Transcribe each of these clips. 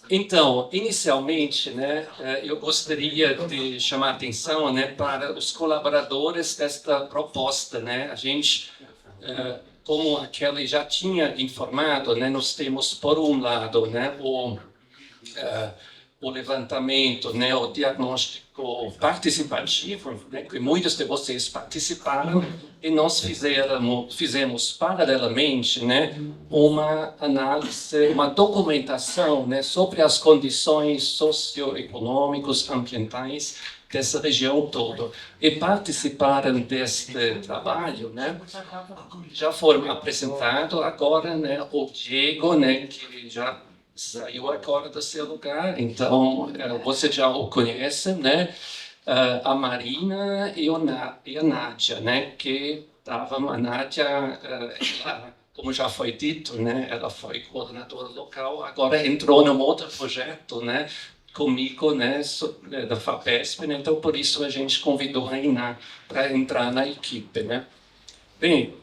Então, inicialmente, né, eu gostaria de chamar a atenção, né, para os colaboradores desta proposta, né. A gente, como a Kelly já tinha informado, né, nós temos, por um lado, né, o levantamento, né, o diagnóstico participativo, né, que muitos de vocês participaram, e nós fizemos paralelamente, né, uma análise, uma documentação, né, sobre as condições socioeconômicas, ambientais dessa região toda. E participaram deste trabalho, né, já foram apresentados agora, né, o Diego, né, que já saiu agora do seu lugar, então você já o conhece, né? A Marina e a Nádia, né? Que estavam, a Nádia, como já foi dito, né? Ela foi coordenadora local, agora entrou num outro projeto, né? Comigo, né? Da FAPESP, né? Então por isso a gente convidou a Iná para entrar na equipe, né? Bem,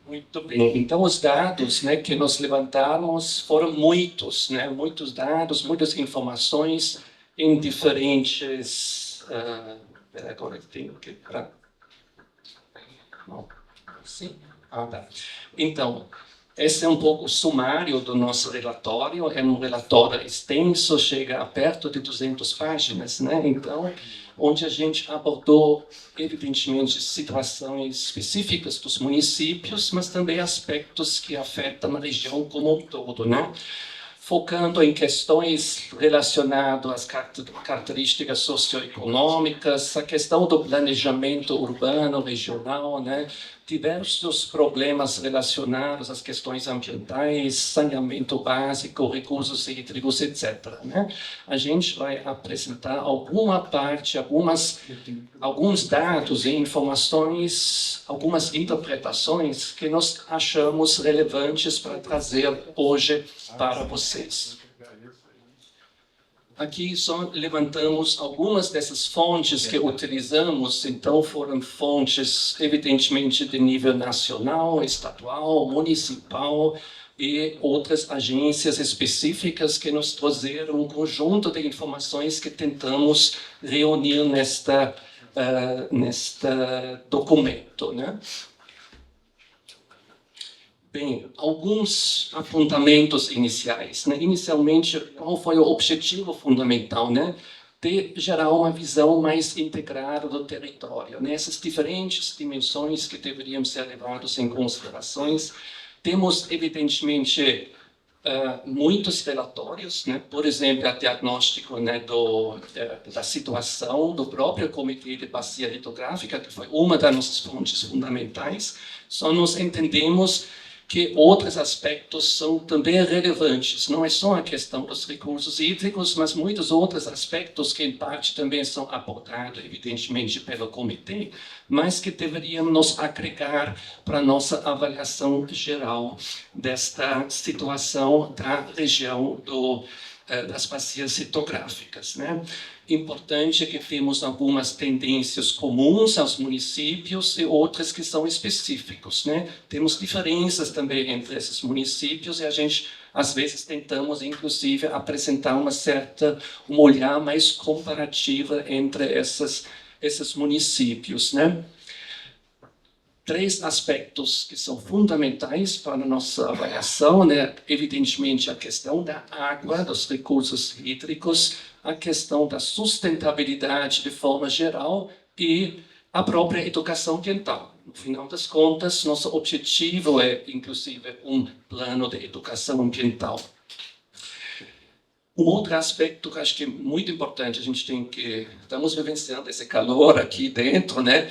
muito bem. Então, os dados, né, que nós levantamos foram muitos, né, muitos dados, muitas informações em diferentes... agora que tenho que... Não. Sim? Ah, tá. Então, esse é um pouco o sumário do nosso relatório. É um relatório extenso, chega a perto de 200 páginas, né? Então, onde a gente abordou, evidentemente, situações específicas dos municípios, mas também aspectos que afetam a região como um todo, né? Focando em questões relacionadas às características socioeconômicas, a questão do planejamento urbano, regional, né? Diversos problemas relacionados às questões ambientais, saneamento básico, recursos hídricos, etc. Né? A gente vai apresentar alguma parte, alguns dados e informações, algumas interpretações que nós achamos relevantes para trazer hoje para vocês. Aqui só levantamos algumas dessas fontes que utilizamos, então foram fontes, evidentemente, de nível nacional, estadual, municipal e outras agências específicas que nos trouxeram um conjunto de informações que tentamos reunir nesta documento, né? Bem, alguns apontamentos iniciais, né? Inicialmente, qual foi o objetivo fundamental, né? De gerar uma visão mais integrada do território, né? Essas diferentes dimensões que deveriam ser levadas em considerações. Temos, evidentemente, muitos relatórios, né? Por exemplo, o diagnóstico, né, da situação do próprio Comitê de Bacia Hidrográfica, que foi uma das nossas fontes fundamentais. Só nós entendemos que outros aspectos são também relevantes. Não é só a questão dos recursos hídricos, mas muitos outros aspectos que, em parte, também são abordados, evidentemente, pelo comitê, mas que deveriam nos agregar para a nossa avaliação geral desta situação da região das bacias hidrográficas, né? Importante que temos algumas tendências comuns aos municípios e outras que são específicos, né? Temos diferenças também entre esses municípios e a gente, às vezes, tentamos, inclusive, apresentar um olhar mais comparativa entre esses municípios, né? 3 aspectos que são fundamentais para a nossa avaliação, né? Evidentemente, a questão da água, dos recursos hídricos, a questão da sustentabilidade de forma geral e a própria educação ambiental. No final das contas, nosso objetivo é, inclusive, um plano de educação ambiental. Um outro aspecto que acho que é muito importante, estamos vivenciando esse calor aqui dentro, né?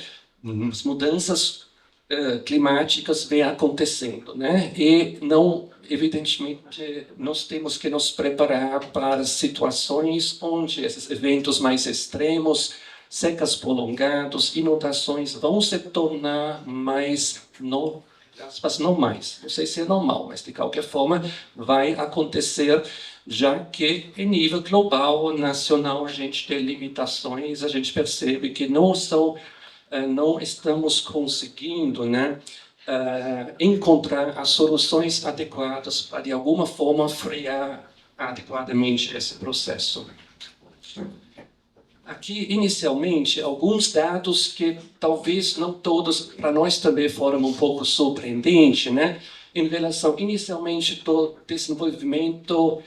As mudanças climáticas vêm acontecendo, né? E não, evidentemente, nós temos que nos preparar para situações onde esses eventos mais extremos, secas prolongadas, inundações vão se tornar mais não sei se é normal, mas de qualquer forma vai acontecer, já que em nível global, nacional, a gente tem limitações, a gente percebe que não estamos conseguindo, né, encontrar as soluções adequadas para, de alguma forma, frear adequadamente esse processo. Aqui, inicialmente, alguns dados que talvez não todos, para nós também foram um pouco surpreendentes, né? Em relação, inicialmente, do desenvolvimento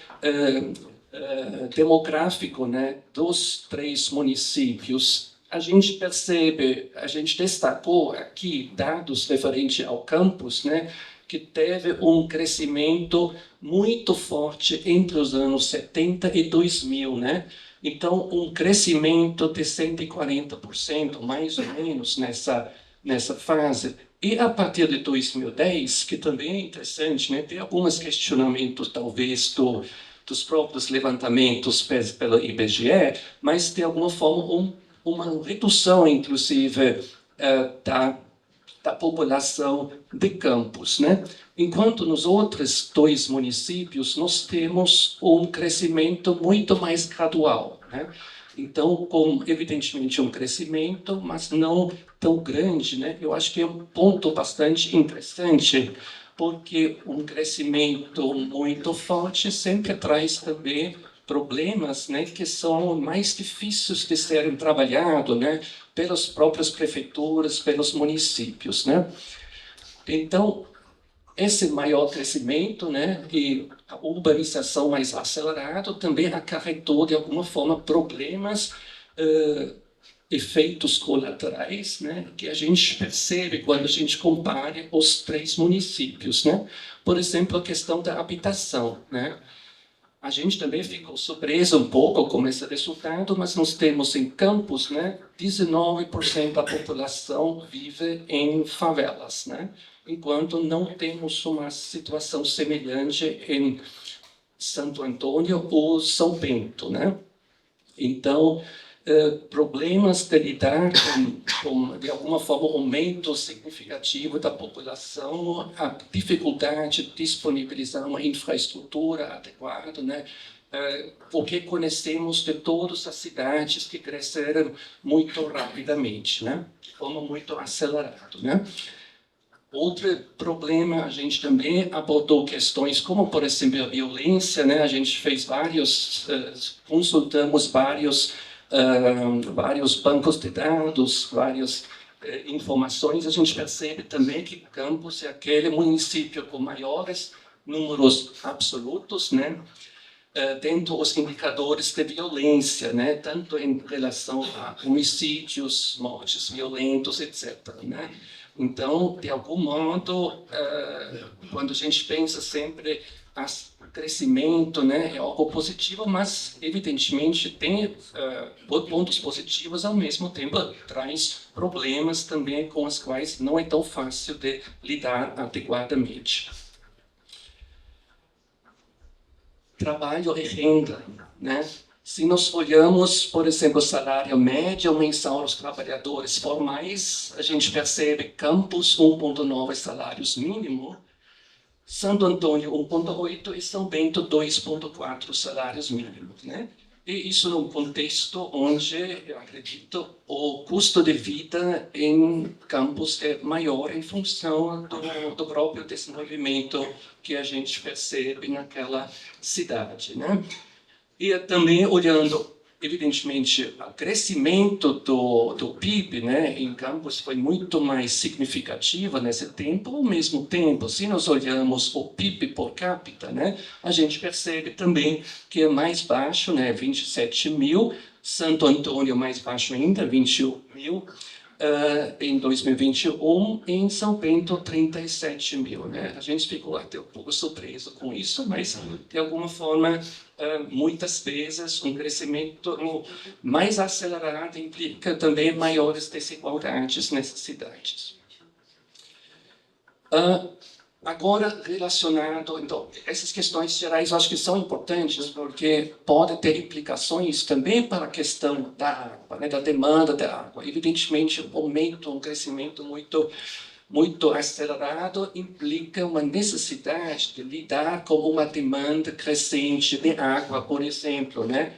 demográfico, né, dos 3 municípios. A gente percebe, a gente destacou aqui dados referentes ao campus, né, que teve um crescimento muito forte entre os anos 70 e 2000, né? Então, um crescimento de 140%, mais ou menos, nessa fase. E a partir de 2010, que também é interessante, né? Tem alguns questionamentos, talvez, dos próprios levantamentos pelo IBGE, mas, de alguma forma, uma redução, inclusive, da população de campos, né? Enquanto nos outros 2 municípios nós temos um crescimento muito mais gradual, né? Então, com evidentemente um crescimento, mas não tão grande, né? Eu acho que é um ponto bastante interessante, porque um crescimento muito forte sempre traz também problemas, né, que são mais difíceis de serem trabalhados, né, pelas próprias prefeituras, pelos municípios, né? Então, esse maior crescimento, né, e a urbanização mais acelerada também acarretou, de alguma forma, problemas, efeitos colaterais, né, que a gente percebe quando a gente compara os 3 municípios, né? Por exemplo, a questão da habitação, né? A gente também ficou surpreso um pouco com esse resultado, mas nós temos em Campos, né, 19% da população vive em favelas, né? Enquanto não temos uma situação semelhante em Santo Antônio ou São Bento, né? Então, problemas de lidar com, de alguma forma, aumento significativo da população, a dificuldade de disponibilizar uma infraestrutura adequada, né? O que conhecemos de todas as cidades que cresceram muito rapidamente, né? De forma muito acelerada, né? Outro problema, a gente também abordou questões como, por exemplo, a violência, né? A gente fez consultamos vários bancos de dados, várias informações. A gente percebe também que Campos é aquele município com maiores números absolutos, né? Dentro dos indicadores de violência, né? Tanto em relação a homicídios, mortes violentos, etc., né? Então, de algum modo, quando a gente pensa sempre o crescimento, né, é algo positivo, mas, evidentemente, tem pontos positivos, ao mesmo tempo traz problemas também com os quais não é tão fácil de lidar adequadamente. Trabalho e renda, né? Se nós olhamos, por exemplo, o salário médio mensal dos trabalhadores formais, a gente percebe Campos 1,9 salários mínimo, Santo Antônio 1,8 e São Bento 2,4 salários mínimos, né? E isso num contexto onde, eu acredito, o custo de vida em Campos é maior em função do próprio desenvolvimento que a gente percebe naquela cidade, né? E também olhando, evidentemente, o crescimento do PIB, né, em Campos foi muito mais significativo nesse tempo. Ao mesmo tempo, se nós olhamos o PIB por capita, né, a gente percebe também que é mais baixo, né, 27 mil, Santo Antônio mais baixo ainda, 21 mil, em 2021, em São Bento, 37 mil. Né? A gente ficou até um pouco surpreso com isso, mas, de alguma forma, muitas vezes um crescimento mais acelerado implica também maiores desigualdades nessas cidades. Agora, relacionado, então, essas questões gerais eu acho que são importantes, porque podem ter implicações também para a questão da água, né, da demanda da água. Evidentemente, um crescimento muito acelerado implica uma necessidade de lidar com uma demanda crescente de água, por exemplo, né?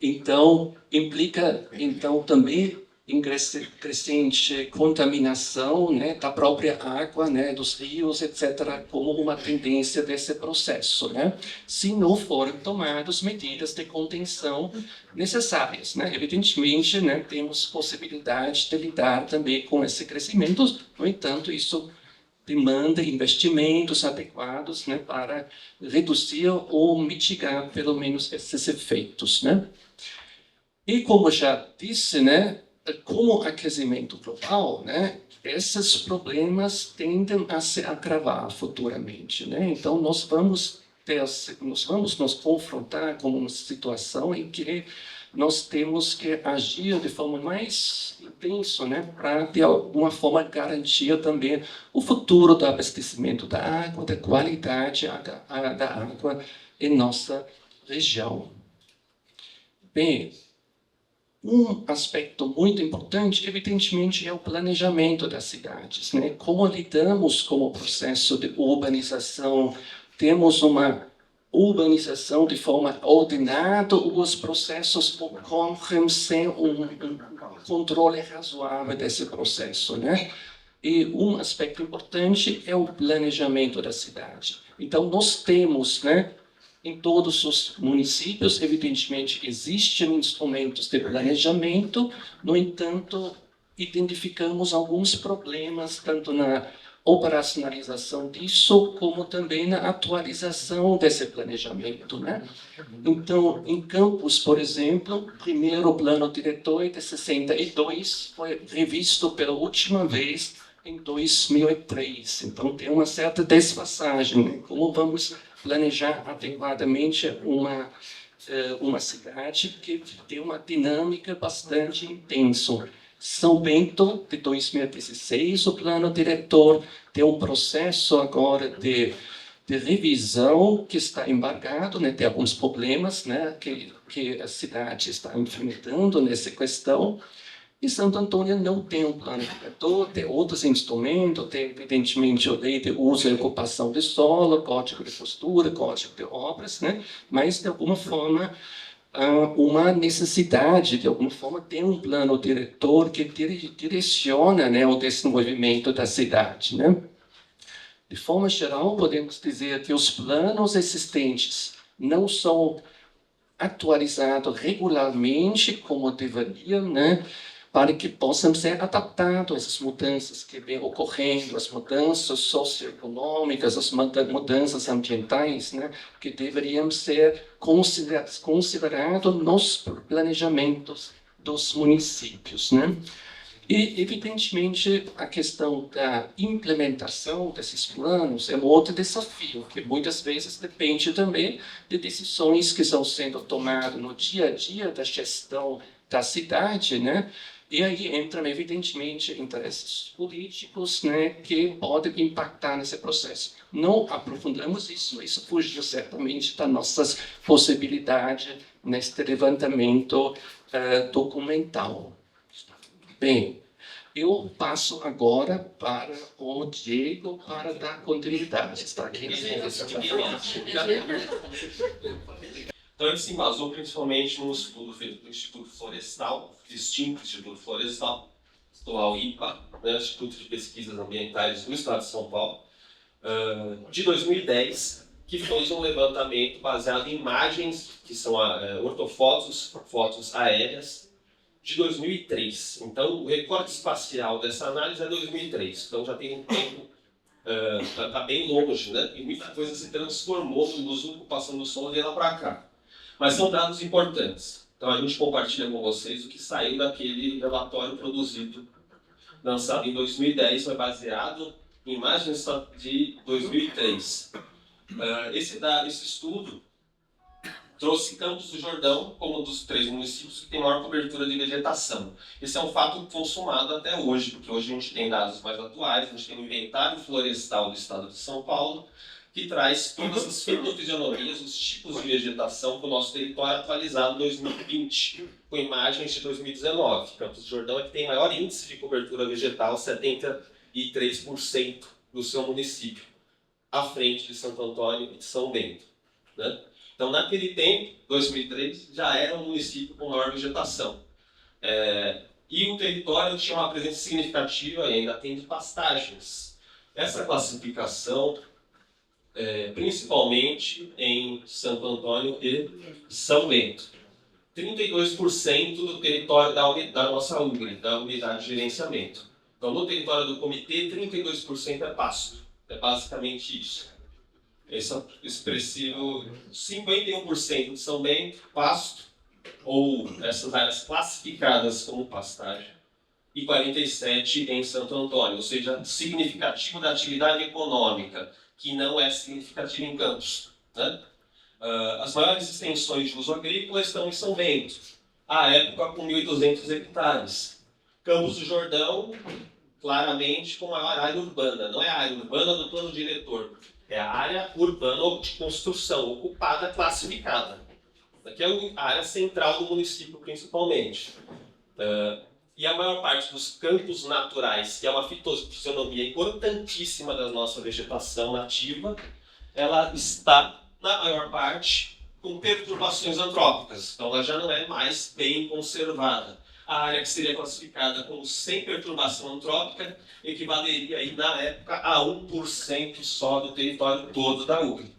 Então, implica, então, também em crescente contaminação, né, da própria água, né, dos rios, etc., como uma tendência desse processo, né, se não forem tomadas medidas de contenção necessárias, né. Evidentemente, né, temos possibilidade de lidar também com esse crescimento, no entanto, isso demanda investimentos adequados, né, para reduzir ou mitigar, pelo menos, esses efeitos, né. E como já disse, né, com o aquecimento global, né, esses problemas tendem a se agravar futuramente, né? Então nós vamos nos confrontar com uma situação em que nós temos que agir de forma mais intensa, né, para de alguma forma garantir também o futuro do abastecimento da água, da qualidade da água em nossa região. Bem, um aspecto muito importante, evidentemente, é o planejamento das cidades, né? Como lidamos com o processo de urbanização? Temos uma urbanização de forma ordenada ou os processos ocorrem sem um controle razoável desse processo, né? E um aspecto importante é o planejamento da cidade. Então, nós temos, né, em todos os municípios, evidentemente, existem instrumentos de planejamento, no entanto, identificamos alguns problemas, tanto na operacionalização disso, como também na atualização desse planejamento, né? Então, em Campos, por exemplo, o primeiro plano diretor de 62 foi revisto pela última vez em 2003. Então, tem uma certa desfasagem, né? Como vamos planejar adequadamente uma cidade que tem uma dinâmica bastante intensa. São Bento, de 2016, o plano diretor tem um processo agora de revisão que está embargado, né, tem alguns problemas, né, que a cidade está enfrentando nessa questão. E Santo Antônio não tem um plano diretor, tem outros instrumentos, tem evidentemente a lei de uso e ocupação de solo, código de postura, código de obras, né? Mas de alguma forma uma necessidade, de alguma forma, ter um plano diretor que direciona, né, o desenvolvimento da cidade, né? De forma geral, podemos dizer que os planos existentes não são atualizados regularmente como deveriam, né? Para que possam ser adaptados a essas mudanças que vêm ocorrendo, as mudanças socioeconômicas, as mudanças ambientais, né, que deveriam ser consideradas nos planejamentos dos municípios, né? E, evidentemente, a questão da implementação desses planos é um outro desafio, que muitas vezes depende também de decisões que estão sendo tomadas no dia a dia da gestão da cidade, né? E aí entram, evidentemente, interesses políticos, né, que podem impactar nesse processo. Não aprofundamos isso fugiu certamente das nossas possibilidades neste levantamento documental. Bem, eu passo agora para o Diego para dar continuidade. Está aqui. Então, ele se embasou principalmente num estudo feito pelo Instituto Florestal, distinto Instituto Florestal, atual IPA, né, Instituto de Pesquisas Ambientais do Estado de São Paulo, de 2010, que fez um levantamento baseado em imagens, que são ortofotos, fotos aéreas, de 2003. Então, o recorte espacial dessa análise é 2003. Então, já tem um tempo, está bem longe, né? E muita coisa se transformou no uso e ocupação do solo de lá para cá. Mas são dados importantes. Então, a gente compartilha com vocês o que saiu daquele relatório produzido, lançado em 2010, foi baseado em imagens de 2003. Esse estudo trouxe Campos do Jordão como um dos 3 municípios que tem maior cobertura de vegetação. Esse é um fato consumado até hoje, porque hoje a gente tem dados mais atuais, a gente tem o inventário florestal do estado de São Paulo, que traz todas as fitofisionomias, os tipos de vegetação para o nosso território atualizado em 2020, com imagens de 2019. Campos do Jordão é que tem maior índice de cobertura vegetal, 73% do seu município, à frente de Santo Antônio e de São Bento, né? Então, naquele tempo, 2003, já era um município com maior vegetação. E o território tinha uma presença significativa, e ainda tem, de pastagens. Essa classificação, principalmente em Santo Antônio e São Bento. 32% do território da nossa UGRE, da Unidade de Gerenciamento. Então, no território do comitê, 32% é pasto. É basicamente isso. Esse é o expressivo 51% de São Bento, pasto, ou essas áreas classificadas como pastagem, e 47% em Santo Antônio, ou seja, significativo da atividade econômica, que não é significativo em Campos, né? As maiores extensões de uso agrícola estão em São Bento, à época com 1.200 hectares. Campos do Jordão, claramente com maior área urbana. Não é a área urbana do plano diretor, é a área urbana de construção, ocupada, classificada. Aqui é a área central do município, principalmente. E a maior parte dos campos naturais, que é uma fitofisionomia importantíssima da nossa vegetação nativa, ela está, na maior parte, com perturbações antrópicas. Então ela já não é mais bem conservada. A área que seria classificada como sem perturbação antrópica equivaleria aí, na época, a 1% só do território todo da UGRE.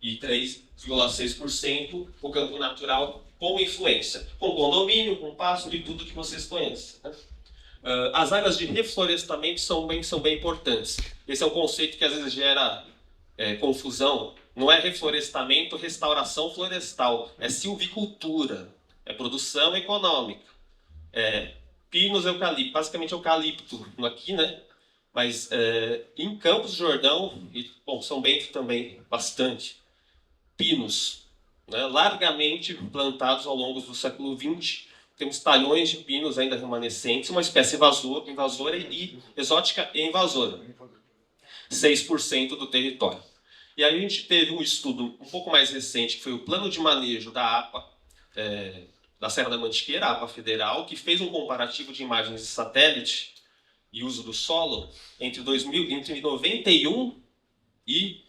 E 3,6% o campo natural com influência, com condomínio, com pasto, de tudo que vocês conhecem, né? As áreas de reflorestamento são bem importantes. Esse é um conceito que às vezes gera confusão. Não é reflorestamento, restauração florestal, é silvicultura, é produção econômica. Pinos, eucalipto, basicamente eucalipto aqui, né? Mas em Campos do Jordão, e São Bento também, bastante, pinos, né? Largamente plantados ao longo do século XX. Temos talhões de pinos ainda remanescentes, uma espécie invasora e exótica e invasora. 6% do território. E aí a gente teve um estudo um pouco mais recente, que foi o Plano de Manejo da APA, da Serra da Mantiqueira, a APA Federal, que fez um comparativo de imagens de satélite e uso do solo entre 91 e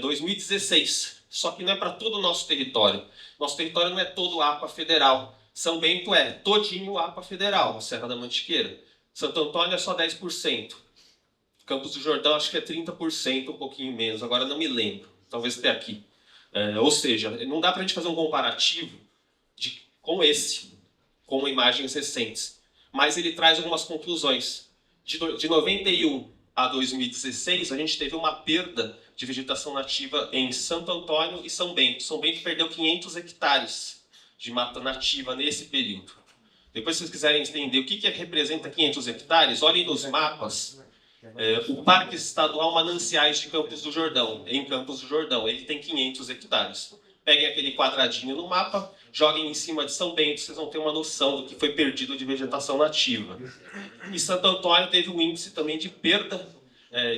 2016. Só que não é para todo o nosso território. Nosso território não é todo APA Federal. São Bento é todinho APA Federal, a Serra da Mantiqueira. Santo Antônio é só 10%. Campos do Jordão acho que é 30%, um pouquinho menos. Agora não me lembro. Talvez até aqui. Ou seja, não dá para a gente fazer um comparativo com esse, com imagens recentes. Mas ele traz algumas conclusões. De 91 a 2016, a gente teve uma perda de vegetação nativa em Santo Antônio e São Bento. São Bento perdeu 500 hectares de mata nativa nesse período. Depois, se vocês quiserem entender o que representa 500 hectares, olhem nos mapas. O Parque Estadual Mananciais de Campos do Jordão, em Campos do Jordão, ele tem 500 hectares. Peguem aquele quadradinho no mapa, joguem em cima de São Bento, vocês vão ter uma noção do que foi perdido de vegetação nativa. E Santo Antônio teve um índice também de perda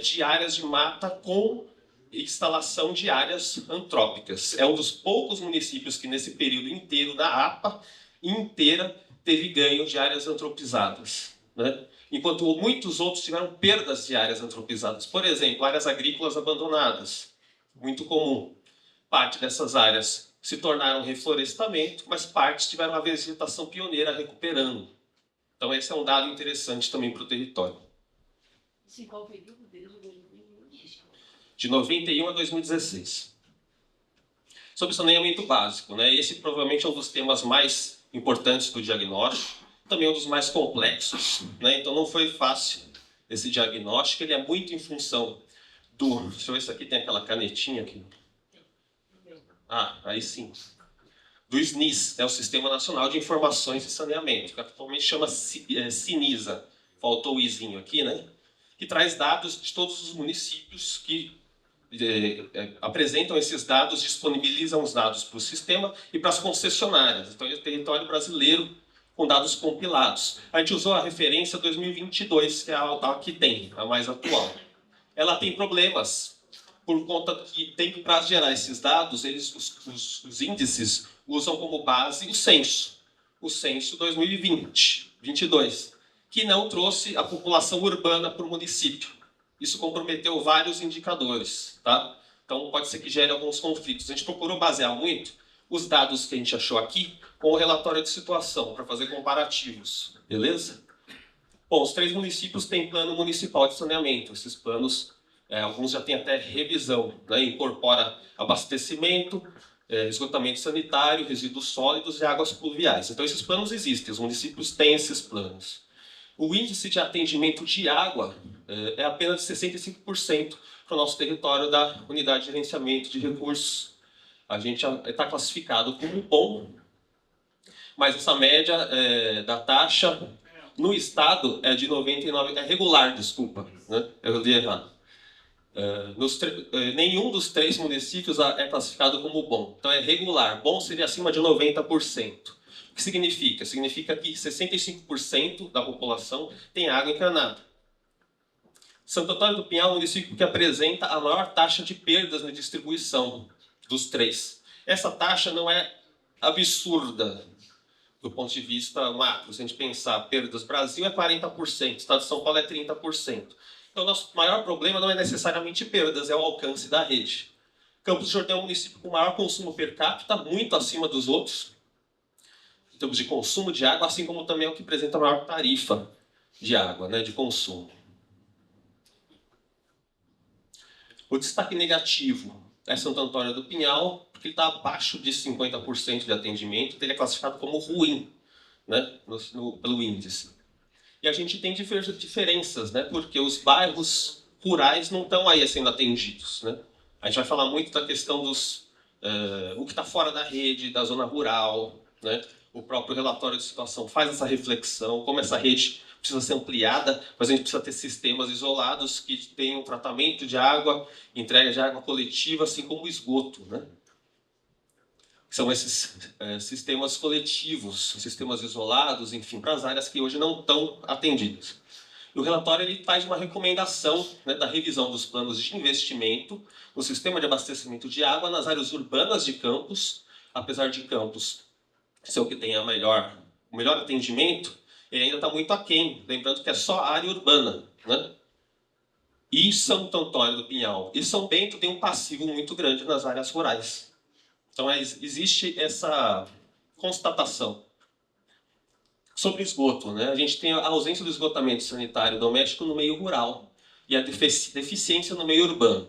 de áreas de mata com instalação de áreas antrópicas. É um dos poucos municípios que nesse período inteiro da APA inteira teve ganho de áreas antropizadas, né? Enquanto muitos outros tiveram perdas de áreas antropizadas. Por exemplo, áreas agrícolas abandonadas, muito comum. Parte dessas áreas se tornaram reflorestamento, mas partes tiveram a vegetação pioneira recuperando. Então esse é um dado interessante também para o território. Sim, qual período desde de 91 a 2016. Sobre saneamento básico, né? Esse provavelmente é um dos temas mais importantes do diagnóstico, também um dos mais complexos, né? Então não foi fácil esse diagnóstico, ele é muito em função do... Deixa eu ver se aqui tem aquela canetinha aqui. Aí sim. Do SNIS, é o Sistema Nacional de Informações de Saneamento, que atualmente chama SINISA, faltou o izinho aqui, né? Que traz dados de todos os municípios que apresentam esses dados, disponibilizam os dados para o sistema e para as concessionárias. Então, é o território brasileiro com dados compilados. A gente usou a referência 2022, que é a que tem, a mais atual. Ela tem problemas, por conta que para gerar esses dados, os índices usam como base o censo 2022, que não trouxe a população urbana para o município. Isso comprometeu vários indicadores, tá? Então pode ser que gere alguns conflitos. A gente procurou basear muito os dados que a gente achou aqui com o relatório de situação, para fazer comparativos, beleza? Bom, os 3 municípios têm plano municipal de saneamento. Esses planos, alguns já têm até revisão, né? Incorpora abastecimento, esgotamento sanitário, resíduos sólidos e águas pluviais. Então, esses planos existem, os municípios têm esses planos. O índice de atendimento de água é apenas de 65% para o nosso território da Unidade de Gerenciamento de Recursos. A gente está classificado como bom, mas essa média da taxa no estado é de 99%, é regular, desculpa, né? Eu li errado. Nenhum dos 3 municípios é classificado como bom. Então é regular. Bom seria acima de 90%. O que significa? Significa que 65% da população tem água encanada. Santo Antônio do Pinhal é o município que apresenta a maior taxa de perdas na distribuição dos 3. Essa taxa não é absurda do ponto de vista macro. Se a gente pensar perdas, Brasil é 40%, Estado de São Paulo é 30%. Então, o nosso maior problema não é necessariamente perdas, é o alcance da rede. Campos do Jordão é o município com maior consumo per capita, muito acima dos outros, em termos de consumo de água, assim como também é o que apresenta a maior tarifa de água, né, de consumo. O destaque negativo é Santo Antônio do Pinhal, porque ele está abaixo de 50% de atendimento, então ele é classificado como ruim, né, pelo índice. E a gente tem diferenças, né, porque os bairros rurais não estão aí sendo atendidos, né. A gente vai falar muito da questão dos o que está fora da rede, da zona rural, né. O próprio relatório de situação faz essa reflexão, como essa rede precisa ser ampliada, mas a gente precisa ter sistemas isolados que tenham tratamento de água, entrega de água coletiva, assim como o esgoto, né? São esses sistemas coletivos, sistemas isolados, enfim, para as áreas que hoje não estão atendidas. E o relatório ele faz uma recomendação, né, da revisão dos planos de investimento no sistema de abastecimento de água nas áreas urbanas de Campos, apesar de Campos ser o que tem o melhor atendimento, ele ainda está muito aquém, lembrando que é só área urbana, né? E Santo Antônio do Pinhal e São Bento tem um passivo muito grande nas áreas rurais. Então existe essa constatação. Sobre esgoto, né? A gente tem a ausência do esgotamento sanitário doméstico no meio rural e a deficiência no meio urbano.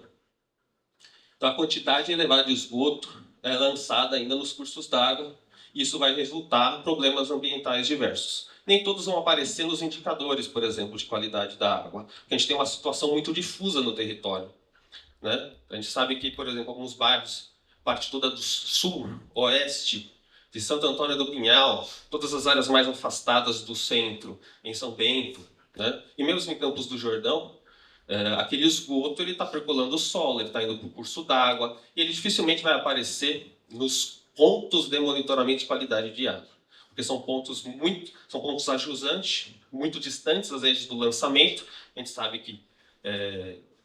Então a quantidade elevada de esgoto é lançada ainda nos cursos d'água e isso vai resultar em problemas ambientais diversos. Nem todos vão aparecer nos indicadores, por exemplo, de qualidade da água, porque a gente tem uma situação muito difusa no território, né? A gente sabe que, por exemplo, alguns bairros, parte toda do sul, oeste, de Santo Antônio do Pinhal, todas as áreas mais afastadas do centro, em São Bento, né? E mesmo em Campos do Jordão, aquele esgoto está percolando o solo, ele está indo para o curso d'água, e ele dificilmente vai aparecer nos pontos de monitoramento de qualidade de água, porque são pontos ajusantes, muito distantes às vezes do lançamento. A gente sabe que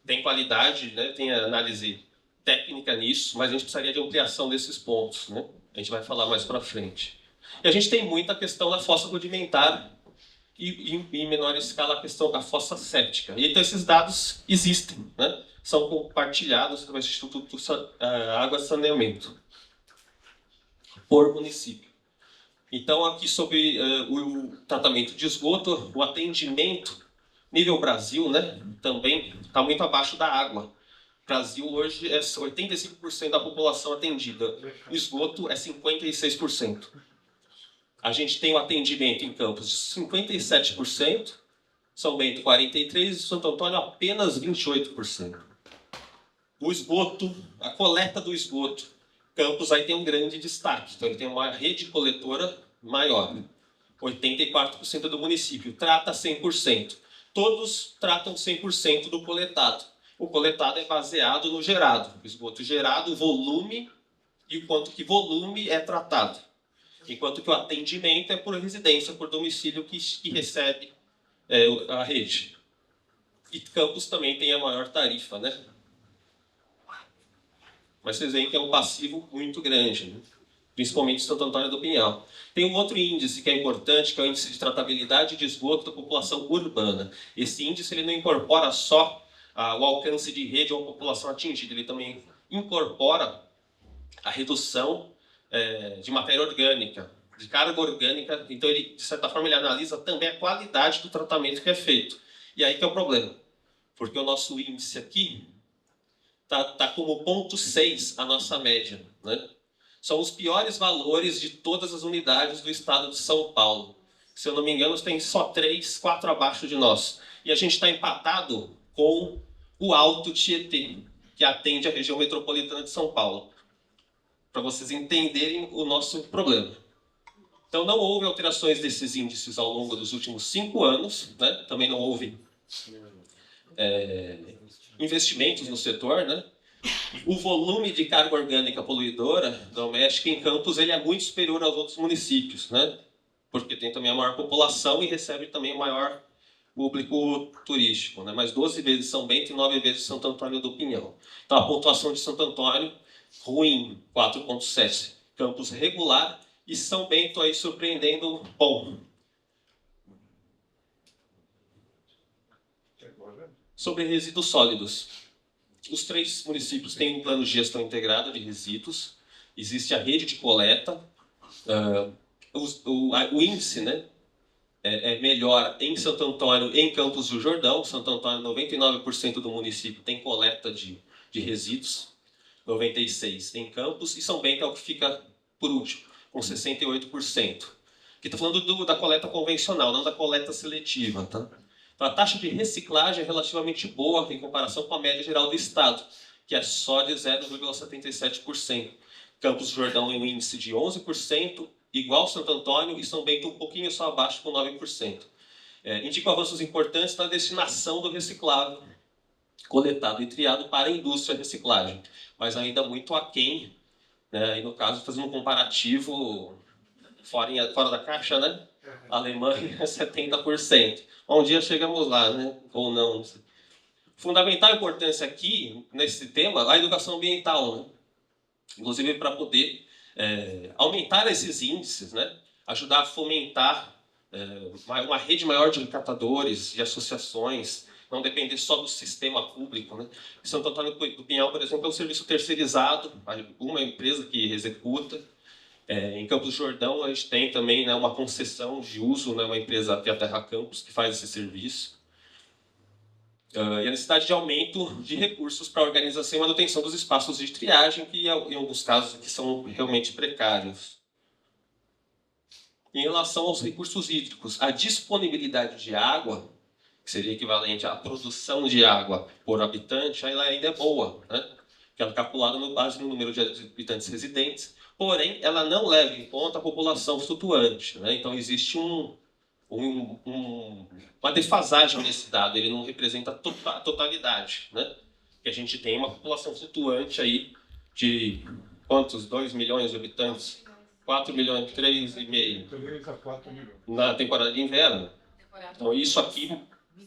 tem qualidade, né? Tem análise técnica nisso, mas a gente precisaria de ampliação desses pontos, né? A gente vai falar mais para frente. E a gente tem muita questão da fossa rudimentar e em menor escala a questão da fossa séptica. E então esses dados existem, né? São compartilhados pelo Instituto Água e Saneamento por município. Então aqui sobre o tratamento de esgoto, o atendimento nível Brasil, né? Também está muito abaixo da água. Brasil hoje é 85% da população atendida. O esgoto é 56%. A gente tem o atendimento em Campos de 57%, São Bento 43% e Santo Antônio apenas 28%. O esgoto, a coleta do esgoto, Campos aí tem um grande destaque. Então ele tem uma rede coletora maior. 84% do município trata 100%. Todos tratam 100% do coletado. O coletado é baseado no gerado. O esgoto gerado, o volume e o quanto que volume é tratado. Enquanto que o atendimento é por residência, por domicílio que recebe a rede. E Campos também tem a maior tarifa, né? Mas vocês veem que é um passivo muito grande, né? Principalmente Santo Antônio do Pinhal. Tem um outro índice que é importante, que é o índice de tratabilidade de esgoto da população urbana. Esse índice ele não incorpora só o alcance de rede ou a população atingida, ele também incorpora a redução de matéria orgânica, de carga orgânica. Então, ele, de certa forma, ele analisa também a qualidade do tratamento que é feito. E aí que é o problema, porque o nosso índice aqui tá como 0,6 a nossa média, né? São os piores valores de todas as unidades do estado de São Paulo. Se eu não me engano, tem só 3, 4 abaixo de nós. E a gente está empatado com o Alto Tietê, que atende a região metropolitana de São Paulo. Para vocês entenderem o nosso problema. Então, não houve alterações desses índices ao longo dos últimos 5 anos, né? Também não houve investimentos no setor, né? O volume de carga orgânica poluidora doméstica em Campos ele é muito superior aos outros municípios, né? Porque tem também a maior população e recebe também o maior público turístico, né? Mais 12 vezes São Bento e 9 vezes Santo Antônio do Pinhão. Então, a pontuação de Santo Antônio, ruim, 4,7. Campos regular e São Bento aí surpreendendo bom. Sobre resíduos sólidos. Os 3 municípios têm um plano de gestão integrado de resíduos. Existe a rede de coleta. O índice, né, é melhor em Santo Antônio e em Campos do Jordão. Santo Antônio, 99% do município tem coleta de resíduos. 96% em Campos. E São Bento é o que fica por último, com 68%. Aqui está falando da coleta convencional, não da coleta seletiva, tá? Então, a taxa de reciclagem é relativamente boa em comparação com a média geral do estado, que é só de 0,77%. Campos do Jordão tem um índice de 11%, igual Santo Antônio, e São Bento um pouquinho só abaixo, com 9%. Indica avanços importantes na destinação do reciclável coletado e triado para a indústria de reciclagem, mas ainda muito aquém, né? E no caso, fazendo um comparativo fora da caixa, né? A Alemanha é 70%. Um dia chegamos lá, né? Ou não. Fundamental importância aqui, nesse tema, a educação ambiental, né? Inclusive para poder aumentar esses índices, né? Ajudar a fomentar uma rede maior de catadores, de associações, não depender só do sistema público, né? Santo Antônio do Pinhal, por exemplo, é um serviço terceirizado, uma empresa que executa. Em Campos do Jordão, a gente tem também, né, uma concessão de uso, né, uma empresa, que é a Terra Campos, que faz esse serviço. E a necessidade de aumento de recursos para a organização e manutenção dos espaços de triagem, que em alguns casos aqui são realmente precários. Em relação aos recursos hídricos, a disponibilidade de água, que seria equivalente à produção de água por habitante, ela ainda é boa, né? Que ela é calculada no base no número de habitantes residentes, porém, ela não leva em conta a população flutuante, né? Então, existe uma defasagem nesse dado, ele não representa a totalidade, né? Que a gente tem uma população flutuante aí de quantos? 2 milhões de habitantes? 4 milhões, 3,5 na temporada de inverno. Então, isso aqui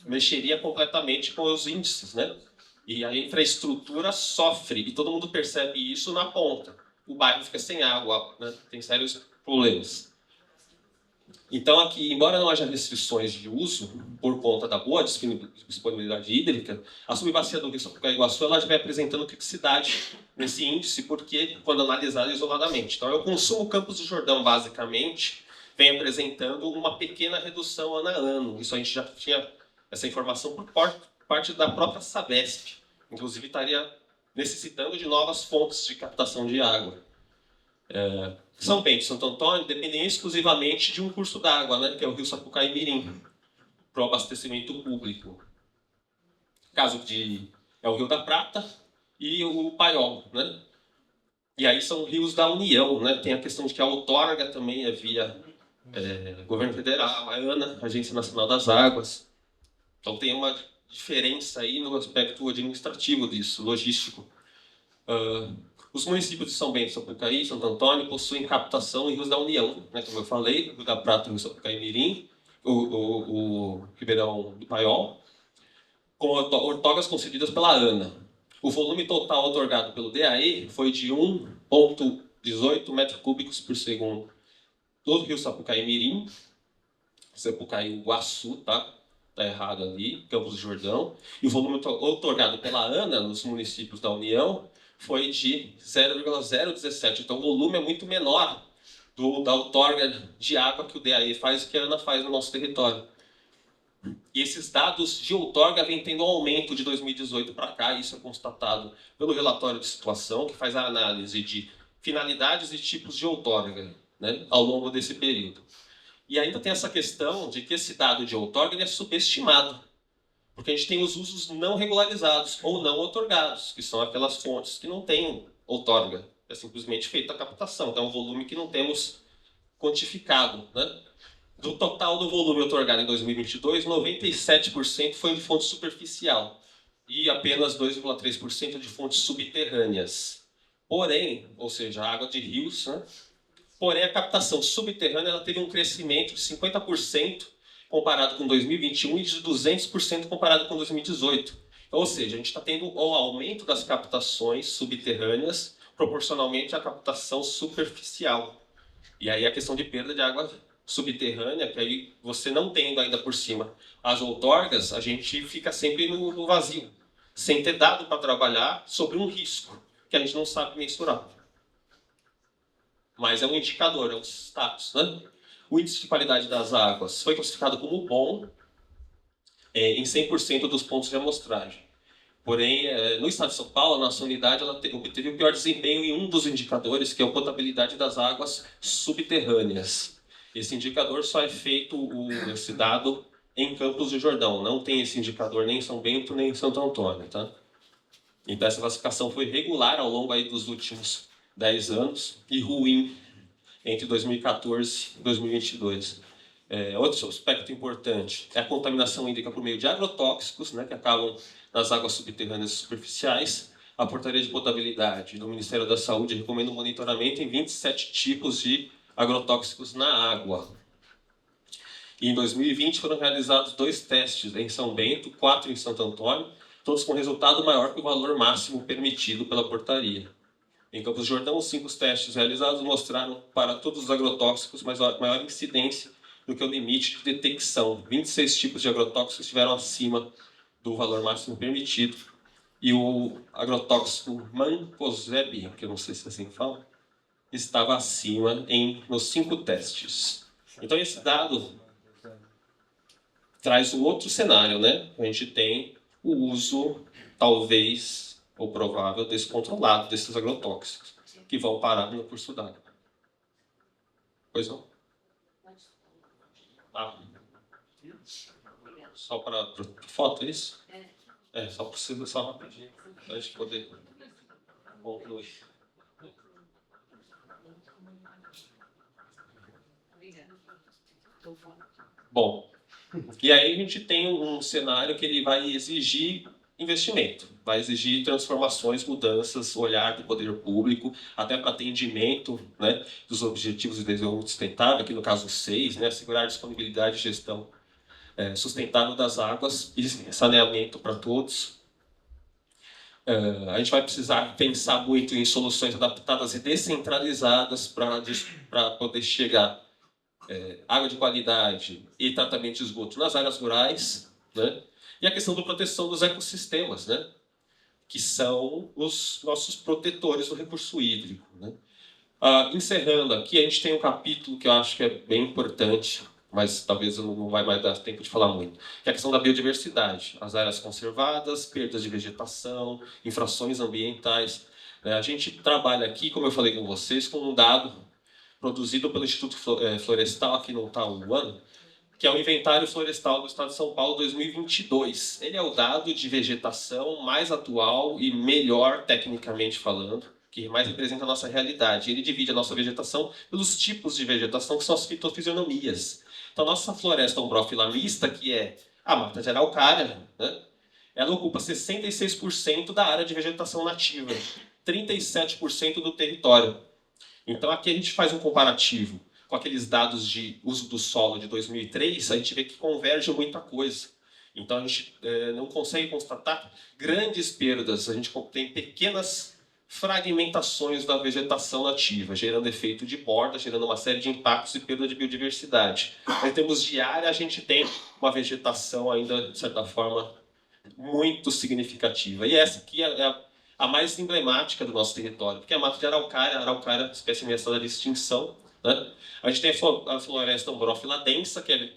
mexeria completamente com os índices, né? E a infraestrutura sofre, e todo mundo percebe isso na ponta. O bairro fica sem água, né? Tem sérios problemas. Então, aqui, embora não haja restrições de uso por conta da boa disponibilidade hídrica, a subbacia do Rio Sapucaí-Iguaçu ela já vem apresentando criticidade nesse índice, porque quando analisado isoladamente. Então, o consumo Campos do Jordão, basicamente, vem apresentando uma pequena redução ano a ano. Isso a gente já tinha essa informação por parte da própria Sabesp. Inclusive, estaria necessitando de novas fontes de captação de água. São Bento e Santo Antônio dependem exclusivamente de um curso d'água, né, que é o Rio Sapucaí-Mirim, para o abastecimento público. É o Rio da Prata e o Paiol, né? E aí são rios da União, né? Tem a questão de que a outorga também é via governo federal, a ANA, Agência Nacional das Águas. Então tem uma diferença aí no aspecto administrativo disso, logístico. Os municípios de São Bento, Sapucaí e Santo Antônio possuem captação em rios da União, né, como eu falei, o Rio da Prata, o Rio Sapucaí-Mirim, o Ribeirão do Paiol, com outorgas concedidas pela ANA. O volume total otorgado pelo DAE foi de 1,18 metros cúbicos por segundo do Rio Sapucaí-Mirim, Sapucaí-Iguaçu, tá? Está errado ali, Campos do Jordão. E o volume otorgado pela ANA nos municípios da União foi de 0,017. Então, o volume é muito menor da outorga de água que o DAE faz e que a ANA faz no nosso território. E esses dados de outorga vêm tendo um aumento de 2018 para cá, isso é constatado pelo relatório de situação, que faz a análise de finalidades e tipos de outorga, né, ao longo desse período. E ainda tem essa questão de que esse dado de outorga ele é subestimado, porque a gente tem os usos não regularizados ou não outorgados, que são aquelas fontes que não têm outorga, é simplesmente feita a captação, então é um volume que não temos quantificado, né? Do total do volume outorgado em 2022, 97% foi de fonte superficial e apenas 2,3% de fontes subterrâneas. Porém, ou seja, água de rios, né? Porém, a captação subterrânea ela teve um crescimento de 50% comparado com 2021 e de 200% comparado com 2018. Ou seja, a gente está tendo um aumento das captações subterrâneas proporcionalmente à captação superficial. E aí a questão de perda de água subterrânea, que aí você não tendo ainda por cima as outorgas, a gente fica sempre no vazio, sem ter dado para trabalhar sobre um risco que a gente não sabe mensurar. Mas é um indicador, é um status, né? O índice de qualidade das águas foi classificado como bom em 100% dos pontos de amostragem. Porém, no estado de São Paulo, a nossa unidade ela obteve o pior desempenho em um dos indicadores, que é a potabilidade das águas subterrâneas. Esse indicador só é feito, esse dado, em Campos do Jordão. Não tem esse indicador nem em São Bento, nem em Santo Antônio. Tá? Então, essa classificação foi regular ao longo aí dos últimos 10 anos e ruim entre 2014 e 2022. Outro aspecto importante é a contaminação hídrica por meio de agrotóxicos, né, que acabam nas águas subterrâneas superficiais. A portaria de potabilidade do Ministério da Saúde recomenda o monitoramento em 27 tipos de agrotóxicos na água. E em 2020 foram realizados 2 testes em São Bento, 4 em Santo Antônio, todos com resultado maior que o valor máximo permitido pela portaria. Em Campos do Jordão, os 5 testes realizados mostraram para todos os agrotóxicos maior incidência do que o limite de detecção. 26 tipos de agrotóxicos estiveram acima do valor máximo permitido. E o agrotóxico mancozeb, que eu não sei se assim fala, estava acima nos 5 testes. Então esse dado traz um outro cenário, né? A gente tem o uso, talvez, ou provável, descontrolado desses agrotóxicos, que vão parar no curso d'água. Pois não? Só para foto, é isso? Só precisa só rapidinho, para a gente poder concluir. Bom, e aí a gente tem um cenário que ele vai exigir investimento, vai exigir transformações, mudanças, olhar do poder público, até para atendimento, né, dos Objetivos de Desenvolvimento Sustentável, aqui no caso 6, né, assegurar a disponibilidade e gestão sustentável das águas e saneamento para todos. A gente vai precisar pensar muito em soluções adaptadas e descentralizadas para poder chegar água de qualidade e tratamento de esgoto nas áreas rurais, né? E a questão da proteção dos ecossistemas, né? Que são os nossos protetores do recurso hídrico, né? Encerrando aqui, a gente tem um capítulo que eu acho que é bem importante, mas talvez não vai mais dar tempo de falar muito, que é a questão da biodiversidade, as áreas conservadas, perdas de vegetação, infrações ambientais. A gente trabalha aqui, como eu falei com vocês, com um dado produzido pelo Instituto Florestal, aqui não está o ano, que é o Inventário Florestal do Estado de São Paulo 2022. Ele é o dado de vegetação mais atual e melhor tecnicamente falando, que mais representa a nossa realidade. Ele divide a nossa vegetação pelos tipos de vegetação, que são as fitofisionomias. Então, a nossa floresta ombrófila mista, que é a mata de araucária, né, ela ocupa 66% da área de vegetação nativa, 37% do território. Então, aqui a gente faz um comparativo com aqueles dados de uso do solo de 2003, a gente vê que converge muita coisa. Então, a gente não consegue constatar grandes perdas, a gente tem pequenas fragmentações da vegetação nativa, gerando efeito de borda, gerando uma série de impactos e perda de biodiversidade. Em termos de área, a gente tem uma vegetação ainda, de certa forma, muito significativa. E essa aqui é a mais emblemática do nosso território, porque é a mata de araucária, espécie ameaçada de extinção, né? A gente tem a floresta umbrófila densa, que é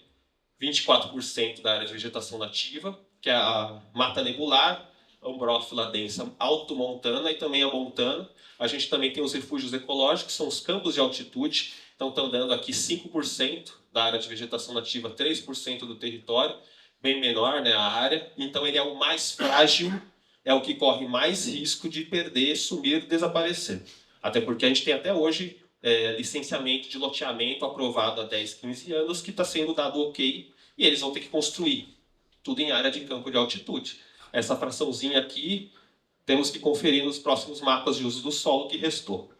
24% da área de vegetação nativa, que é a mata nebular, a umbrófila densa alto-montana e também a montana. A gente também tem os refúgios ecológicos, que são os campos de altitude, então estão dando aqui 5% da área de vegetação nativa, 3% do território, bem menor, né, a área. Então ele é o mais frágil, é o que corre mais risco de perder, sumir, desaparecer. Até porque a gente tem até hoje licenciamento de loteamento aprovado há 10, 15 anos, que está sendo dado ok, e eles vão ter que construir tudo em área de campo de altitude. Essa fraçãozinha aqui, temos que conferir nos próximos mapas de uso do solo que restou.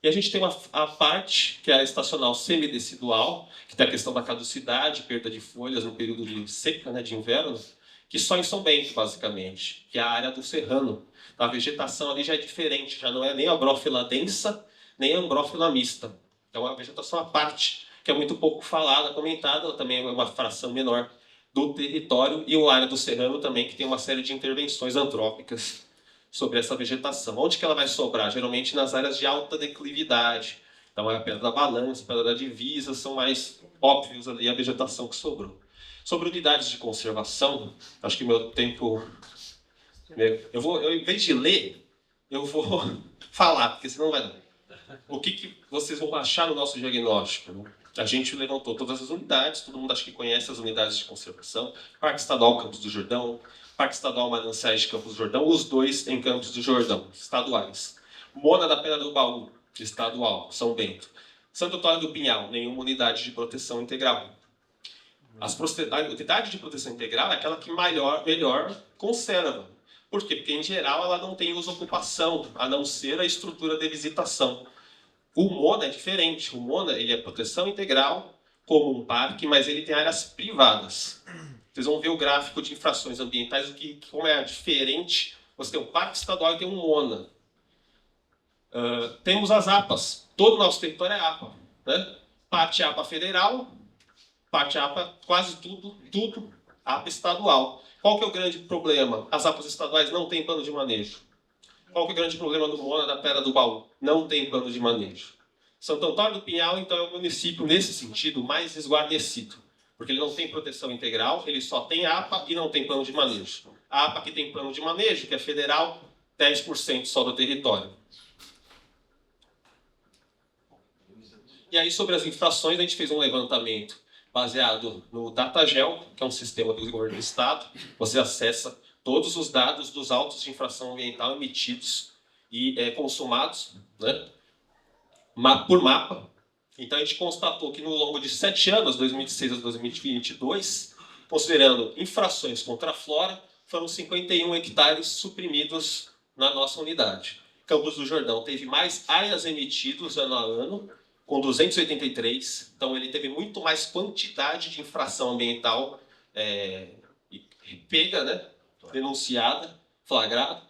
E a gente tem a parte, que é a estacional semidecidual, que tem a questão da caducidade, perda de folhas no período de seca, né, de inverno, que só em São Bento, basicamente, que é a área do serrano. A vegetação ali já é diferente, já não é nem a brófila densa, nem a ambrófila mista. É uma vegetação à parte, que é muito pouco falada, comentada, ela também é uma fração menor do território, e a área do serrano também, que tem uma série de intervenções antrópicas sobre essa vegetação. Onde que ela vai sobrar? Geralmente nas áreas de alta declividade. Então, é a Pedra da Balança, a Pedra da Divisa, são mais óbvios ali a vegetação que sobrou. Sobre unidades de conservação, acho que meu tempo... em vez de ler, eu vou falar, porque senão vai dar. O que vocês vão achar no nosso diagnóstico? A gente levantou todas as unidades, todo mundo acho que conhece as unidades de conservação. Parque Estadual Campos do Jordão, Parque Estadual Mananciais de Campos do Jordão, os dois em Campos do Jordão, estaduais. Mona da Pedra do Baú, estadual, São Bento. Santo Antônio do Pinhal, nenhuma unidade de proteção integral. A unidade de proteção integral é aquela que melhor conserva. Por quê? Porque, em geral, ela não tem uso-ocupação, a não ser a estrutura de visitação. O Mona é diferente. O Mona ele é proteção integral, como um parque, mas ele tem áreas privadas. Vocês vão ver o gráfico de infrações ambientais, como é diferente. Você tem um parque estadual e tem um Mona. Temos as APAs. Todo o nosso território é APA. Né? Parte APA federal, parte APA, quase tudo APA estadual. Qual que é o grande problema? As APAs estaduais não têm plano de manejo. Qual que é o grande problema do Mona da Pedra do Baú? Não tem plano de manejo. Santo Antônio do Pinhal, então, é o município, nesse sentido, mais esguardecido. Porque ele não tem proteção integral, ele só tem APA e não tem plano de manejo. A APA que tem plano de manejo, que é federal, 10% só do território. E aí, sobre as infrações, a gente fez um levantamento baseado no DataGel, que é um sistema do governo do Estado. Você acessa todos os dados dos autos de infração ambiental emitidos e consumados, né, por mapa. Então, a gente constatou que no longo de 7 anos, 2016 a 2022, considerando infrações contra a flora, foram 51 hectares suprimidos na nossa unidade. Campos do Jordão teve mais áreas emitidas ano a ano, com 283. Então, ele teve muito mais quantidade de infração ambiental pega, né, denunciada, flagrada.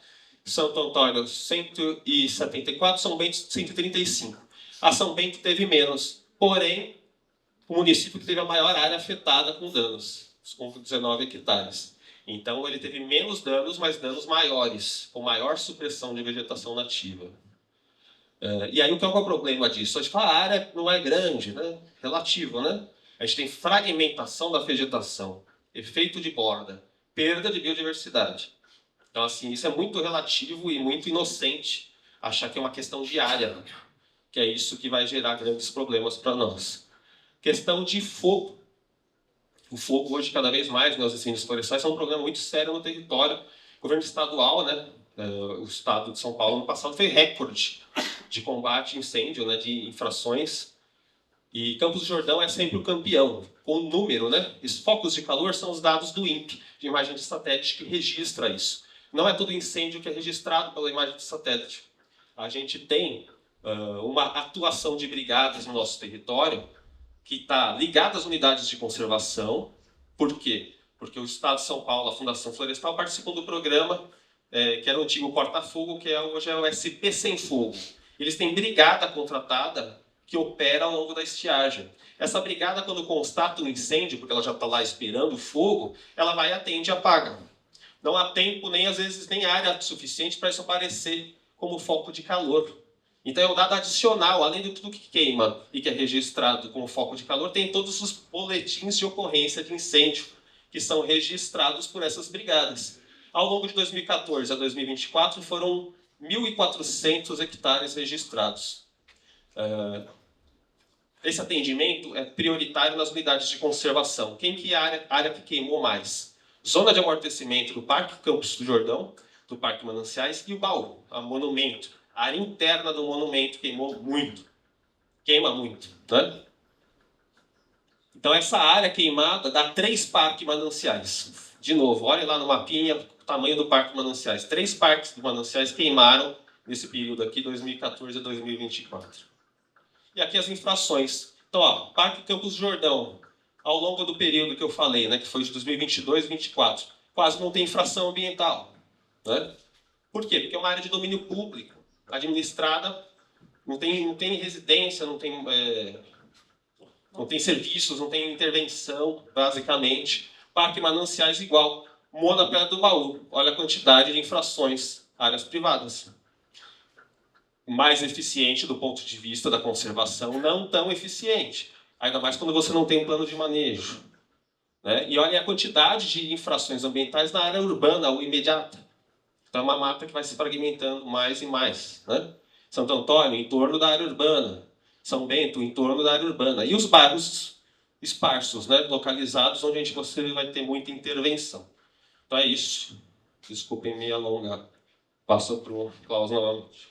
Santo Antônio, 174, São Bento, 135. A São Bento teve menos, porém, o município que teve a maior área afetada com danos, com 19 hectares. Então, ele teve menos danos, mas danos maiores, com maior supressão de vegetação nativa. E aí, qual é o problema disso? A gente fala, a área não é grande, né? Relativo, né? A gente tem fragmentação da vegetação, efeito de borda, perda de biodiversidade. Então, assim, isso é muito relativo e muito inocente achar que é uma questão de área, que é isso que vai gerar grandes problemas para nós. Questão de fogo. O fogo hoje, cada vez mais, nos incêndios florestais, é um problema muito sério no território. O governo estadual, né, o estado de São Paulo, no passado, fez recorde de combate a incêndio, né, de infrações. E Campos do Jordão é sempre o campeão, com o número, né? Os focos de calor são os dados do INPE, de imagem de satélite, que registra isso. Não é todo incêndio que é registrado pela imagem de satélite. A gente tem uma atuação de brigadas no nosso território que está ligada às unidades de conservação. Por quê? Porque o Estado de São Paulo, a Fundação Florestal, participou do programa que era o antigo Corta-Fogo, que hoje é o SP Sem Fogo. Eles têm brigada contratada que opera ao longo da estiagem. Essa brigada, quando constata um incêndio, porque ela já está lá esperando o fogo, ela vai, atende e apaga. não há tempo, nem às vezes nem área suficiente para isso aparecer como foco de calor. Então é um dado adicional, além de tudo que queima e que é registrado como foco de calor, tem todos os boletins de ocorrência de incêndio que são registrados por essas brigadas. Ao longo de 2014 a 2024 foram 1.400 hectares registrados. Esse atendimento é prioritário nas unidades de conservação. Quem que é a área que queimou mais? Zona de amortecimento do Parque Campos do Jordão, do Parque Mananciais e o baú, a monumento. A área interna do monumento queimou muito. Queima muito, né? Então essa área queimada dá 3 parques mananciais. De novo, olha lá no mapinha o tamanho do Parque Mananciais. 3 parques de mananciais queimaram nesse período aqui, 2014 a 2024. E aqui as infrações. Então, ó, Parque Campos do Jordão, ao longo do período que eu falei, né, que foi de 2022 a 2024, quase não tem infração ambiental. Né? Por quê? Porque é uma área de domínio público, administrada, não tem residência, não tem serviços, não tem intervenção, basicamente. Parque Mananciais igual. Moa Pedra do Baú, olha a quantidade de infrações, áreas privadas. Mais eficiente do ponto de vista da conservação, não tão eficiente. Ainda mais quando você não tem um plano de manejo. Né? E olha a quantidade de infrações ambientais na área urbana ou imediata. Então é uma mata que vai se fragmentando mais e mais. Né? Santo Antônio, em torno da área urbana. São Bento, em torno da área urbana. E os bairros esparsos, né? Localizados, onde você vai ter muita intervenção. Então é isso. Desculpem me alongar. Passo para o Klaus novamente.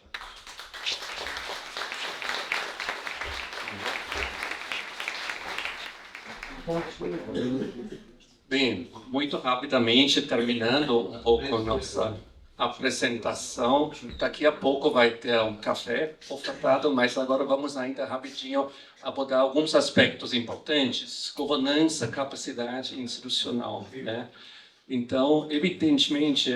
Bem, muito rapidamente, terminando um pouco a nossa apresentação. Daqui a pouco vai ter um café ofertado, mas agora vamos ainda rapidinho abordar alguns aspectos importantes. Governança, capacidade institucional, né? Então, evidentemente,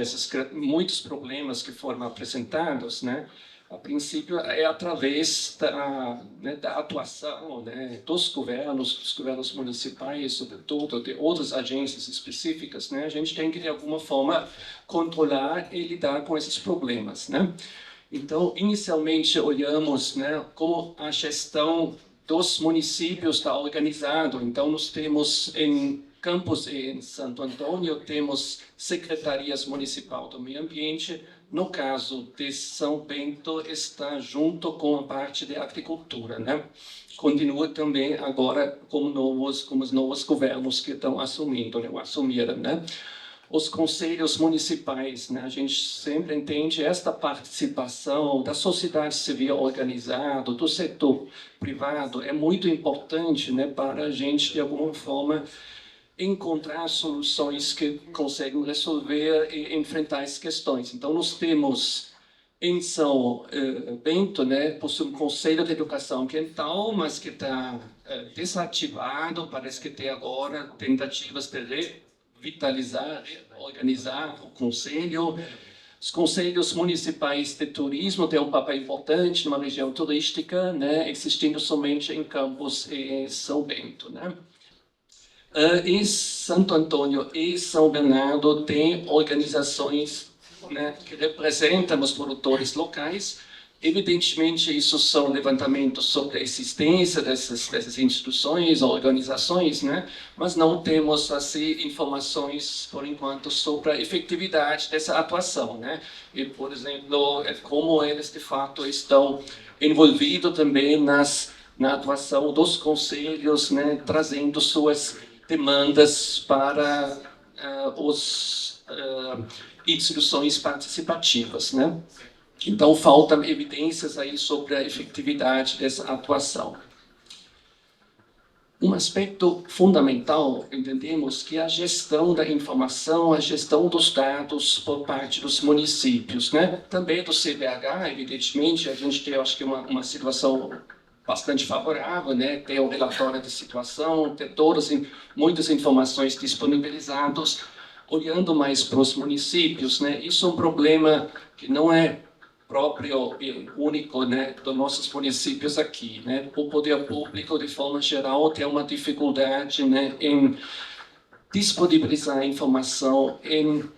muitos problemas que foram apresentados, né, a princípio é através da atuação, né, dos governos municipais, sobretudo, de outras agências específicas, né, a gente tem que, de alguma forma, controlar e lidar com esses problemas, né. Então, inicialmente, olhamos, né, como a gestão dos municípios está organizado. Então, nós temos em Campos e em Santo Antônio, temos secretarias municipais do meio ambiente. No caso de São Bento, está junto com a parte de agricultura, né? Continua também agora com os novos governos que estão assumindo, né? Assumiram, né? Os conselhos municipais, né? A gente sempre entende esta participação da sociedade civil organizada, do setor privado, é muito importante, né? Para a gente, de alguma forma, encontrar soluções que conseguem resolver e enfrentar as questões. Então, nós temos em São Bento, né, possui um Conselho de Educação Ambiental, mas que está desativado, parece que tem agora tentativas de revitalizar, organizar o Conselho. Os Conselhos Municipais de Turismo têm um papel importante numa região turística, né, existindo somente em Campos e São Bento, né. Em Santo Antônio e São Bernardo tem organizações, né, que representam os produtores locais. Evidentemente, isso são levantamentos sobre a existência dessas instituições, organizações, né, mas não temos assim informações, por enquanto, sobre a efetividade dessa atuação, né, e, por exemplo, como eles de fato estão envolvidos também na atuação dos conselhos, né, trazendo suas demandas para as instituições participativas, né? Então, faltam evidências aí sobre a efetividade dessa atuação. Um aspecto fundamental, entendemos, que é a gestão da informação, a gestão dos dados por parte dos municípios, né? Também do CDH, evidentemente, a gente tem, acho que, uma situação bastante favorável, né? Ter o relatório de situação, ter muitas informações disponibilizadas, olhando mais para os municípios, né? Isso é um problema que não é próprio e único, né, dos nossos municípios aqui, né? O poder público, de forma geral, tem uma dificuldade, né, em disponibilizar informação, em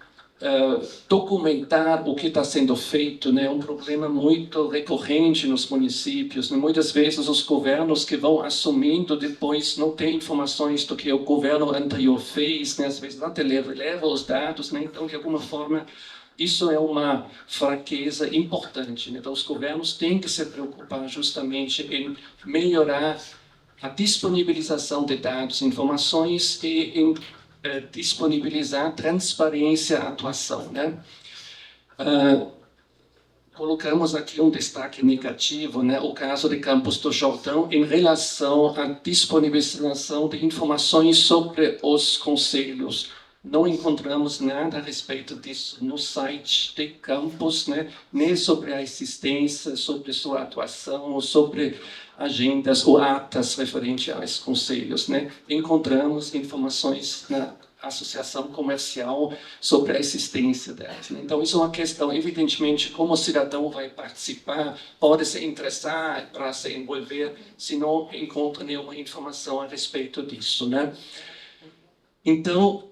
documentar o que está sendo feito, né, é um problema muito recorrente nos municípios. Né? Muitas vezes os governos que vão assumindo depois não têm informações do que o governo anterior fez, né? Às vezes até leva os dados, né? Então, de alguma forma, isso é uma fraqueza importante. Né? Então, os governos têm que se preocupar justamente em melhorar a disponibilização de dados, informações e em disponibilizar transparência à atuação, né? Colocamos aqui um destaque negativo, né? O caso de Campos do Jordão em relação à disponibilização de informações sobre os conselhos. Não encontramos nada a respeito disso no site de Campos, né? Nem sobre a existência, sobre sua atuação, sobre agendas ou atas referentes aos conselhos, né? Encontramos informações na associação comercial sobre a existência delas. Né? Então, isso é uma questão, evidentemente, como o cidadão vai participar, pode se interessar para se envolver, se não encontra nenhuma informação a respeito disso, né? Então,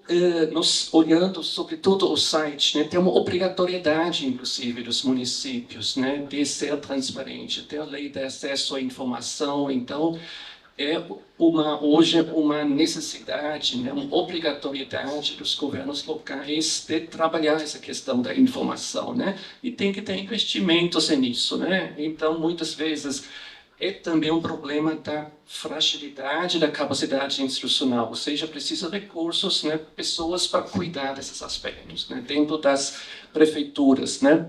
nós olhando sobre todo o site, né, tem uma obrigatoriedade, inclusive, dos municípios, né, de ser transparente, ter a lei de acesso à informação. Então, hoje uma necessidade, né, uma obrigatoriedade dos governos locais de trabalhar essa questão da informação, né, e tem que ter investimentos nisso, né. Então, muitas vezes é também um problema da fragilidade da capacidade institucional, ou seja, precisa de recursos, né, pessoas para cuidar desses aspectos, né, dentro das prefeituras, né.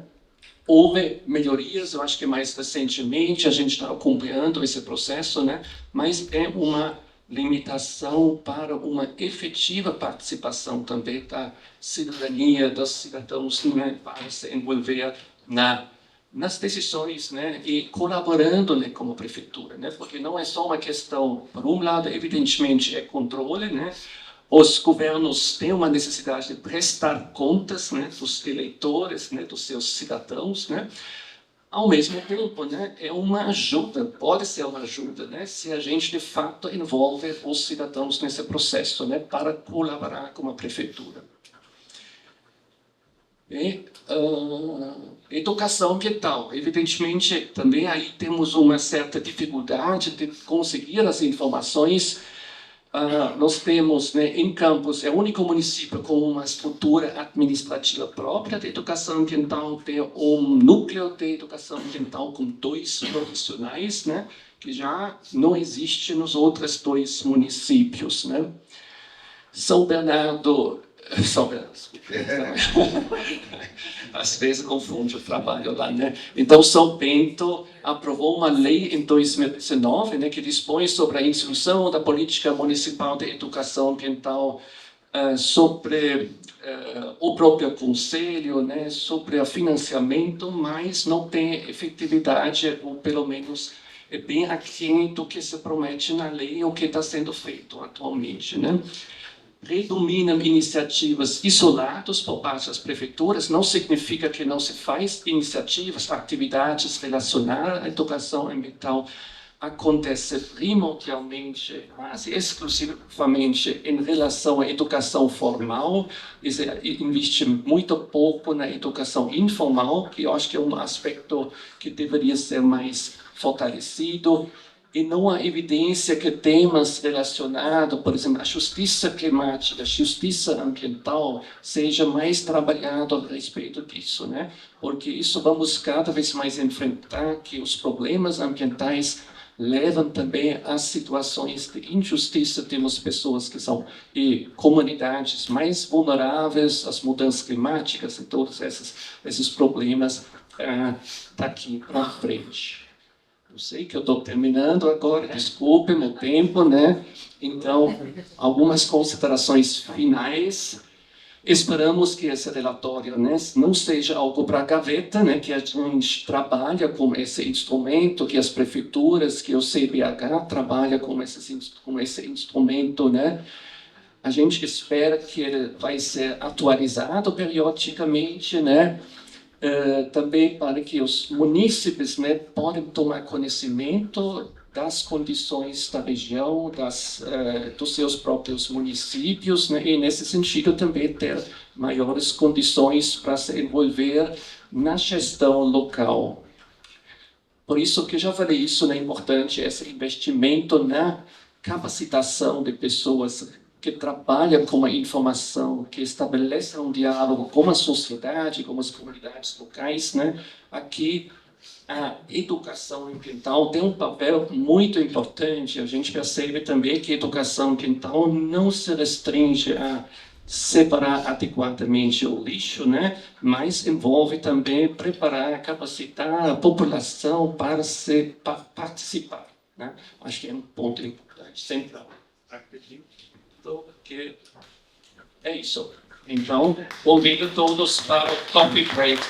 Houve melhorias, eu acho que mais recentemente a gente está acompanhando esse processo, né, mas é uma limitação para uma efetiva participação também da cidadania, dos cidadãos, né, para se envolver nas decisões, né, e colaborando, né, como prefeitura, né, porque não é só uma questão, por um lado, evidentemente, é controle, né, os governos têm uma necessidade de prestar contas, né, dos eleitores, né, dos seus cidadãos, né, ao mesmo tempo, né, é uma ajuda, pode ser uma ajuda, né, se a gente de fato envolve os cidadãos nesse processo, né, para colaborar com a prefeitura. E, educação ambiental. Evidentemente, também aí temos uma certa dificuldade de conseguir as informações. Nós temos, né, em Campos, é o único município com uma estrutura administrativa própria de educação ambiental, tem um núcleo de educação ambiental com 2 profissionais, né, que já não existe nos outros 2 municípios, né. São Bernardo, às vezes confunde o trabalho lá, né? Então, São Bento aprovou uma lei em 2019, né, que dispõe sobre a instrução da política municipal de educação ambiental, sobre o próprio conselho, né, sobre o financiamento, mas não tem efetividade, ou pelo menos é bem aquém do que se promete na lei ou que está sendo feito atualmente, né? Predominam iniciativas isoladas por parte das prefeituras, não significa que não se faz iniciativas, atividades relacionadas à educação ambiental, acontece primordialmente, quase exclusivamente em relação à educação formal, investe muito pouco na educação informal, que eu acho que é um aspecto que deveria ser mais fortalecido. E não há evidência que temas relacionados, por exemplo, à justiça climática, à justiça ambiental, seja mais trabalhado a respeito disso, né? Porque isso vamos cada vez mais enfrentar que os problemas ambientais levam também a situações de injustiça. Temos pessoas que são e comunidades mais vulneráveis às mudanças climáticas e todos esses problemas daqui para frente. Eu sei que eu estou terminando agora, desculpe meu tempo, né? Então, algumas considerações finais. Esperamos que esse relatório, né, não seja algo para a gaveta, né, que a gente trabalha com esse instrumento, que as prefeituras, que o CBH trabalha com esse instrumento, né? A gente espera que ele vai ser atualizado periodicamente, né? Também para que os munícipes, né, podem tomar conhecimento das condições da região, dos seus próprios municípios, né, e nesse sentido também ter maiores condições para se envolver na gestão local. Por isso que eu já falei isso, é importante esse investimento na capacitação de pessoas que trabalham com a informação, que estabelecem um diálogo com a sociedade, com as comunidades locais, né? Aqui a educação ambiental tem um papel muito importante. A gente percebe também que a educação ambiental não se restringe a separar adequadamente o lixo, né? Mas envolve também preparar, capacitar a população para participar, né? Acho que é um ponto importante, central. Acredito que é isso. Então, convido todos para o coffee break.